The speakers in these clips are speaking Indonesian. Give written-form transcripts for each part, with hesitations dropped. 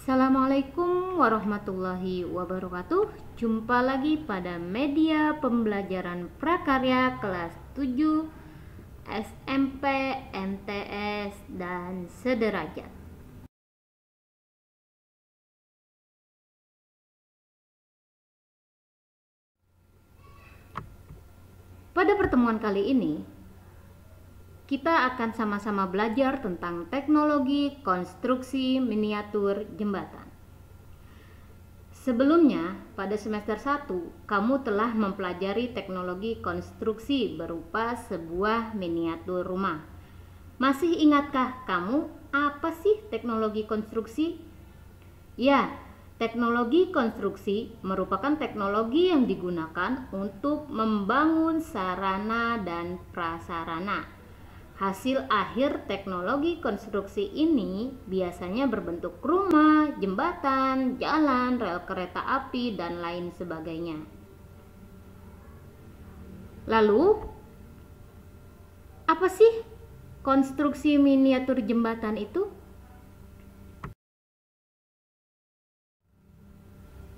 Assalamualaikum warahmatullahi wabarakatuh. Jumpa lagi pada media pembelajaran prakarya kelas 7 SMP, MTS, dan sederajat. Pada pertemuan kali ini, kita akan sama-sama belajar tentang teknologi konstruksi miniatur jembatan. Sebelumnya, pada semester 1, kamu telah mempelajari teknologi konstruksi berupa sebuah miniatur rumah. Masih ingatkah kamu apa sih teknologi konstruksi? Ya, teknologi konstruksi merupakan teknologi yang digunakan untuk membangun sarana dan prasarana. Hasil akhir teknologi konstruksi ini biasanya berbentuk rumah, jembatan, jalan, rel kereta api, dan lain sebagainya. Lalu, apa sih konstruksi miniatur jembatan itu?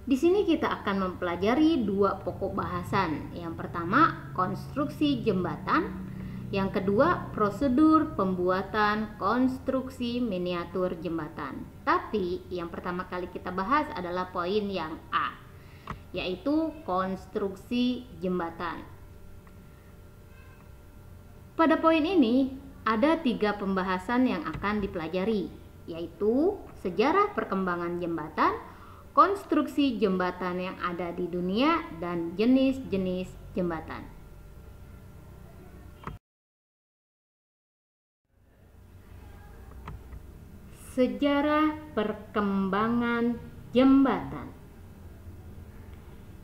Di sini kita akan mempelajari dua pokok bahasan. Yang pertama, konstruksi jembatan. Yang kedua, prosedur pembuatan konstruksi miniatur jembatan. Tapi yang pertama kali kita bahas adalah poin yang A, yaitu konstruksi jembatan. Pada poin ini ada 3 pembahasan yang akan dipelajari, yaitu sejarah perkembangan jembatan, konstruksi jembatan yang ada di dunia, dan jenis-jenis jembatan. Sejarah perkembangan jembatan.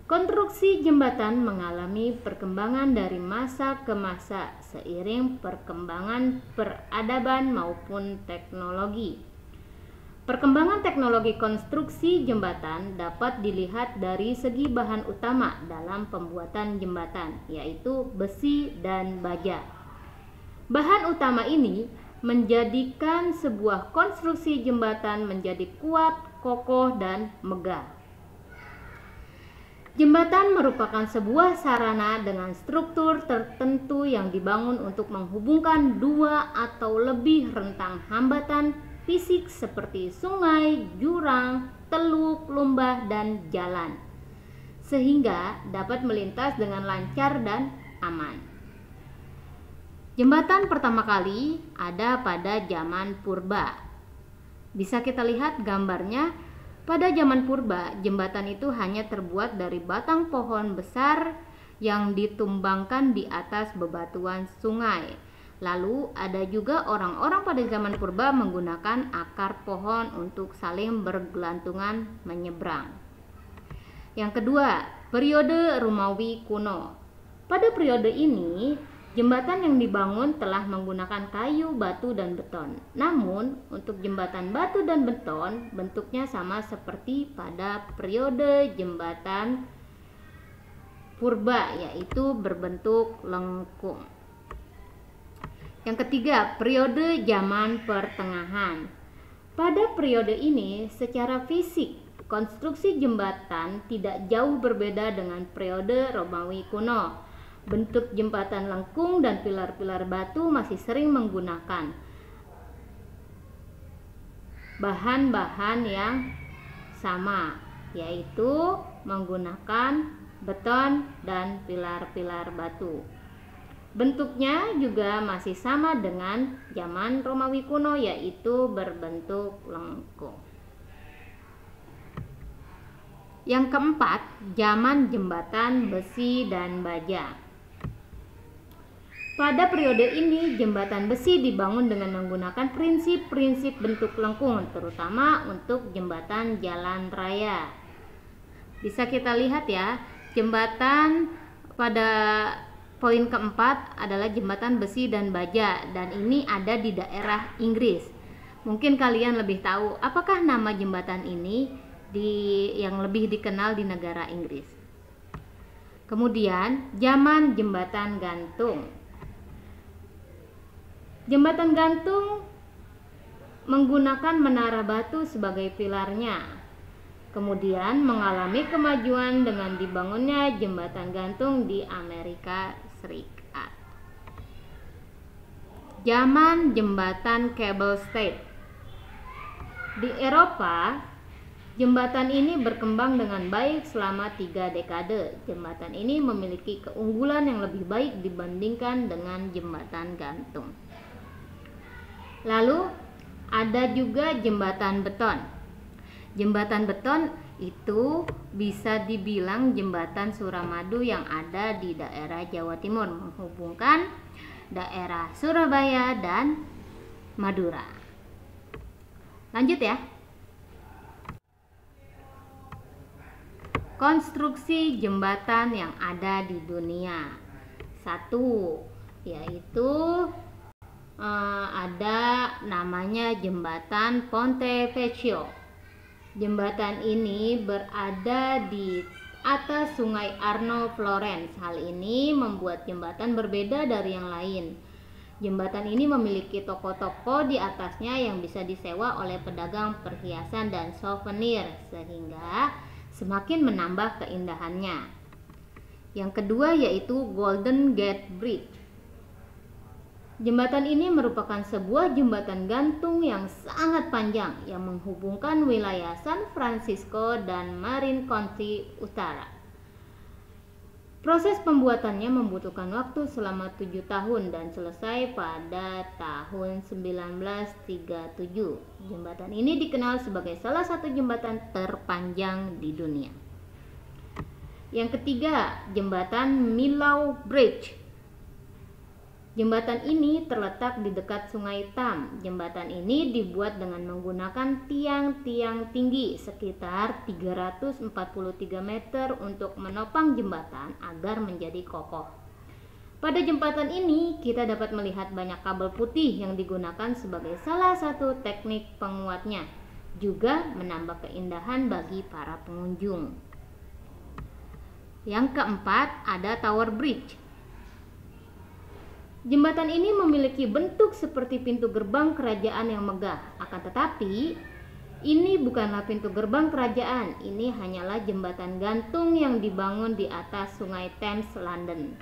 Konstruksi jembatan mengalami perkembangan dari masa ke masa seiring perkembangan peradaban maupun teknologi. Perkembangan teknologi konstruksi jembatan dapat dilihat dari segi bahan utama dalam pembuatan jembatan, yaitu besi dan baja. Bahan utama ini menjadikan sebuah konstruksi jembatan menjadi kuat, kokoh, dan megah. Jembatan merupakan sebuah sarana dengan struktur tertentu yang dibangun untuk menghubungkan dua atau lebih rentang hambatan fisik seperti sungai, jurang, teluk, lembah, dan jalan, sehingga dapat melintas dengan lancar dan aman. Jembatan pertama kali ada pada zaman purba. Bisa kita lihat gambarnya. Pada zaman purba, jembatan itu hanya terbuat dari batang pohon besar yang ditumbangkan di atas bebatuan sungai. Lalu ada juga orang-orang pada zaman purba menggunakan akar pohon untuk saling bergelantungan menyeberang. Yang kedua, periode Romawi kuno. Pada periode ini, jembatan yang dibangun telah menggunakan kayu, batu, dan beton. Namun, untuk jembatan batu dan beton, bentuknya sama seperti pada periode jembatan purba, yaitu berbentuk lengkung. Yang ketiga, periode zaman pertengahan. Pada periode ini, secara fisik, konstruksi jembatan tidak jauh berbeda dengan periode Romawi kuno. Bentuk jembatan lengkung dan pilar-pilar batu masih sering menggunakan bahan-bahan yang sama, yaitu menggunakan beton dan pilar-pilar batu. Bentuknya juga masih sama dengan zaman Romawi kuno, yaitu berbentuk lengkung. Yang keempat, zaman jembatan besi dan baja. Pada periode ini, jembatan besi dibangun dengan menggunakan prinsip-prinsip bentuk lengkung, terutama untuk jembatan jalan raya. Bisa kita lihat ya, jembatan pada poin keempat adalah jembatan besi dan baja, dan ini ada di daerah Inggris. Mungkin kalian lebih tahu apakah nama jembatan ini yang lebih dikenal di negara Inggris. Kemudian, zaman jembatan gantung. Jembatan gantung menggunakan menara batu sebagai pilarnya. Kemudian mengalami kemajuan dengan dibangunnya jembatan gantung di Amerika Serikat. Zaman jembatan cable stayed. Di Eropa, jembatan ini berkembang dengan baik selama 3 dekade. Jembatan ini memiliki keunggulan yang lebih baik dibandingkan dengan jembatan gantung. Lalu ada juga jembatan beton. Jembatan beton itu bisa dibilang jembatan Suramadu yang ada di daerah Jawa Timur, menghubungkan daerah Surabaya dan Madura. Lanjut ya. Konstruksi jembatan yang ada di dunia. 1, yaitu ada namanya jembatan Ponte Vecchio. Jembatan ini berada di atas Sungai Arno, Florence. Hal ini membuat jembatan berbeda dari yang lain. Jembatan ini memiliki toko-toko di atasnya yang bisa disewa oleh pedagang perhiasan dan souvenir, sehingga semakin menambah keindahannya. Yang kedua yaitu Golden Gate Bridge. Jembatan ini merupakan sebuah jembatan gantung yang sangat panjang yang menghubungkan wilayah San Francisco dan Marin County Utara. Proses pembuatannya membutuhkan waktu selama 7 tahun dan selesai pada tahun 1937. Jembatan ini dikenal sebagai salah satu jembatan terpanjang di dunia. Yang ketiga, jembatan Millau Bridge. Jembatan ini terletak di dekat Sungai Tam. Jembatan ini dibuat dengan menggunakan tiang-tiang tinggi sekitar 343 meter untuk menopang jembatan agar menjadi kokoh. Pada jembatan ini kita dapat melihat banyak kabel putih yang digunakan sebagai salah satu teknik penguatnya, juga menambah keindahan bagi para pengunjung. Yang keempat ada Tower Bridge. Jembatan ini memiliki bentuk seperti pintu gerbang kerajaan yang megah. Akan tetapi, ini bukanlah pintu gerbang kerajaan. Ini hanyalah jembatan gantung yang dibangun di atas Sungai Thames, London.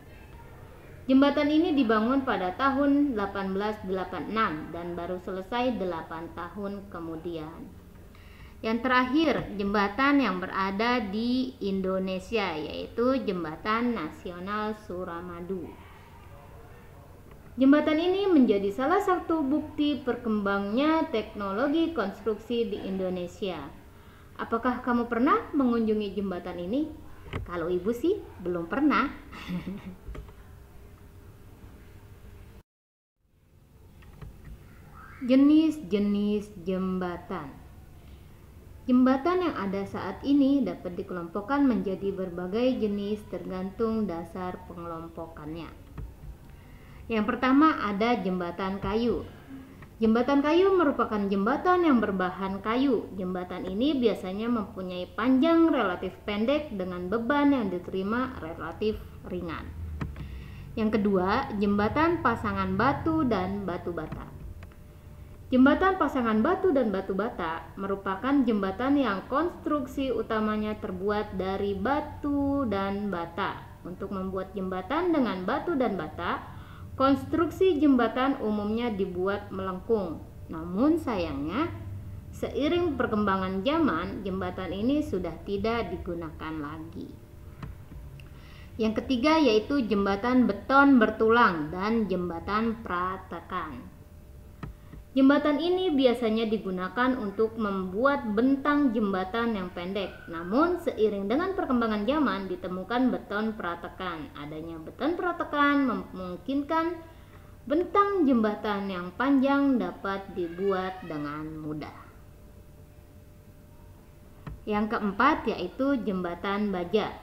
Jembatan ini dibangun pada tahun 1886 dan baru selesai 8 tahun kemudian. Yang terakhir, jembatan yang berada di Indonesia, yaitu Jembatan Nasional Suramadu. Jembatan ini menjadi salah satu bukti berkembangnya teknologi konstruksi di Indonesia. Apakah kamu pernah mengunjungi jembatan ini? Kalau ibu sih belum pernah. Jenis-jenis jembatan. Jembatan yang ada saat ini dapat dikelompokkan menjadi berbagai jenis tergantung dasar pengelompokannya. Yang pertama ada jembatan kayu. Jembatan kayu merupakan jembatan yang berbahan kayu. Jembatan ini biasanya mempunyai panjang relatif pendek dengan beban yang diterima relatif ringan. Yang kedua, jembatan pasangan batu dan batu bata. Jembatan pasangan batu dan batu bata merupakan jembatan yang konstruksi utamanya terbuat dari batu dan bata. Untuk membuat jembatan dengan batu dan bata, konstruksi jembatan umumnya dibuat melengkung. Namun sayangnya, seiring perkembangan zaman, jembatan ini sudah tidak digunakan lagi. Yang ketiga yaitu jembatan beton bertulang dan jembatan pratekan. Jembatan ini biasanya digunakan untuk membuat bentang jembatan yang pendek. Namun seiring dengan perkembangan zaman ditemukan beton pratekan. Adanya beton pratekan memungkinkan bentang jembatan yang panjang dapat dibuat dengan mudah. Yang keempat yaitu jembatan baja.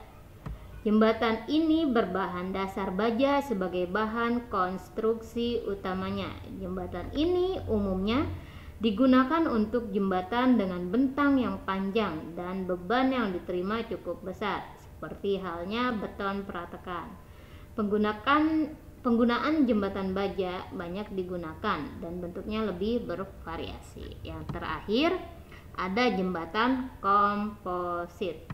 Jembatan ini berbahan dasar baja sebagai bahan konstruksi utamanya. Jembatan ini umumnya digunakan untuk jembatan dengan bentang yang panjang dan beban yang diterima cukup besar, seperti halnya beton pratekan. Penggunaan jembatan baja banyak digunakan dan bentuknya lebih bervariasi. Yang terakhir, ada jembatan komposit.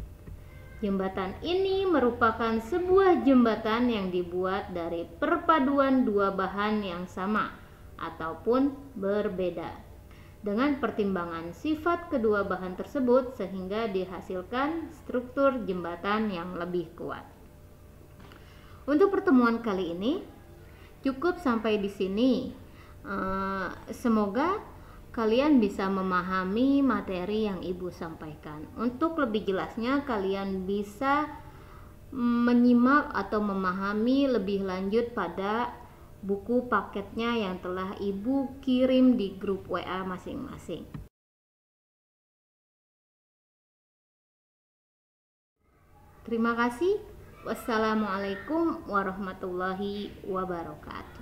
Jembatan ini merupakan sebuah jembatan yang dibuat dari perpaduan dua bahan yang sama ataupun berbeda, dengan pertimbangan sifat kedua bahan tersebut sehingga dihasilkan struktur jembatan yang lebih kuat. Untuk pertemuan kali ini cukup sampai di sini. Semoga kalian bisa memahami materi yang Ibu sampaikan. Untuk lebih jelasnya kalian bisa menyimak atau memahami lebih lanjut pada buku paketnya yang telah Ibu kirim di grup WA masing-masing. Terima kasih. Wassalamualaikum warahmatullahi wabarakatuh.